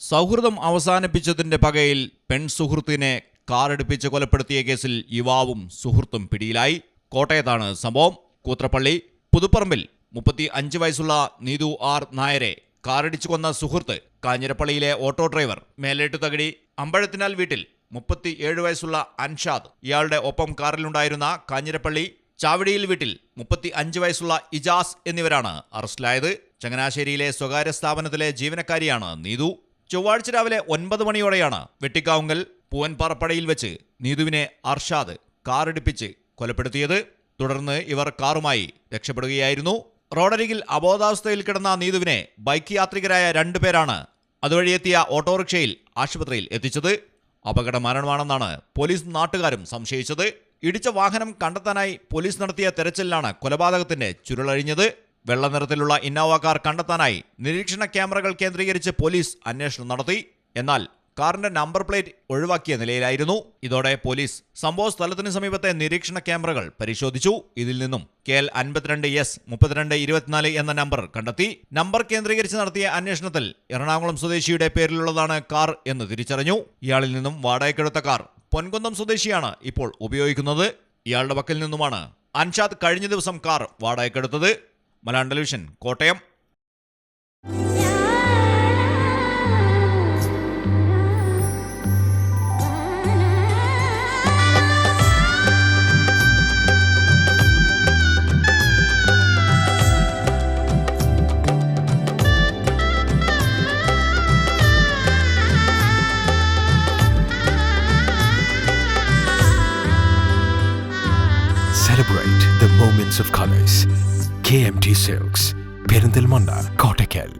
സൗഹൃദം അവസാനിപ്പിച്ചതിന്റെ പകയിൽ പെൺസുഹൃത്തിനെ കാറടിപ്പിച്ച് കൊലപ്പെടുത്തിയ കേസിൽ യുവാവും സുഹൃത്തും പിടിയിലായി. കോട്ടയത്താണ് സംഭവം. കൂത്രപ്പള്ളി പുതുപ്പറമ്പിൽ 35 വയസ്സുള്ള നീതു ആർ നായരെ കാറടിച്ചു കൊന്ന സുഹൃത്ത് കാഞ്ഞിരപ്പള്ളിയിലെ ഓട്ടോ ഡ്രൈവർ മേലേട്ടുതകടി അമ്പഴത്തിനാൽ വീട്ടിൽ 37 വയസ്സുള്ള അൻഷാദ്. ഇയാളുടെ ഒപ്പം കാറിലുണ്ടായിരുന്ന കാഞ്ഞിരപ്പള്ളി ചാവടിയിൽ വീട്ടിൽ 35 വയസ്സുള്ള ഇജാസ് എന്നിവരാണ് അറസ്റ്റിലായത്. ചങ്ങനാശ്ശേരിയിലെ സ്വകാര്യ സ്ഥാപനത്തിലെ ജീവനക്കാരിയാണ് നീതു. ചൊവ്വാഴ്ച രാവിലെ 9 മണിയോടെയാണ് വെട്ടിക്കാവുങ്കൽ പൂവൻപാറപ്പടയിൽ വെച്ച് നീതുവിനെ അർഷാദ് കാറിടിപ്പിച്ച് കൊലപ്പെടുത്തിയത്. തുടർന്ന് ഇവർ കാറുമായി രക്ഷപ്പെടുകയായിരുന്നു. റോഡരികിൽ അബോധാവസ്ഥയിൽ കിടന്ന നീതുവിനെ ബൈക്ക് യാത്രികരായ 2 പേരാണ് അതുവഴിയെത്തിയ ഓട്ടോറിക്ഷയിൽ ആശുപത്രിയിൽ എത്തിച്ചത്. അപകട മരണമാണെന്നാണ് പോലീസും നാട്ടുകാരും സംശയിച്ചത്. ഇടിച്ച വാഹനം കണ്ടെത്താനായി പോലീസ് നടത്തിയ തെരച്ചിലിലാണ് കൊലപാതകത്തിന്റെ ചുരുളഴിഞ്ഞത്. വെള്ള നിറത്തിലുള്ള ഇന്നോവ കാർ കണ്ടെത്താനായി നിരീക്ഷണ ക്യാമറകൾ കേന്ദ്രീകരിച്ച് പോലീസ് അന്വേഷണം നടത്തി. എന്നാൽ കാറിന്റെ നമ്പർ പ്ലേറ്റ് ഒഴിവാക്കിയ നിലയിലായിരുന്നു. ഇതോടെ പോലീസ് സംഭവ സ്ഥലത്തിന് സമീപത്തെ നിരീക്ഷണ ക്യാമറകൾ പരിശോധിച്ചു. ഇതിൽ നിന്നും KL 52S 3224 എന്ന നമ്പർ കണ്ടെത്തി. നമ്പർ കേന്ദ്രീകരിച്ച് നടത്തിയ അന്വേഷണത്തിൽ എറണാകുളം സ്വദേശിയുടെ പേരിലുള്ളതാണ് കാർ എന്ന് തിരിച്ചറിഞ്ഞു. ഇയാളിൽ നിന്നും വാടകയ്ക്കെടുത്ത കാർ പൊൻകുന്നം സ്വദേശിയാണ് ഇപ്പോൾ ഉപയോഗിക്കുന്നത്. ഇയാളുടെ പക്കൽ നിന്നുമാണ് അൻഷാദ് കഴിഞ്ഞ ദിവസം കാർ വാടകയ്ക്കെടുത്തത്. Malayalam television, Kottayam. Celebrate the moments of colors. KMT Silks, Perindalmanda, Kottakkal.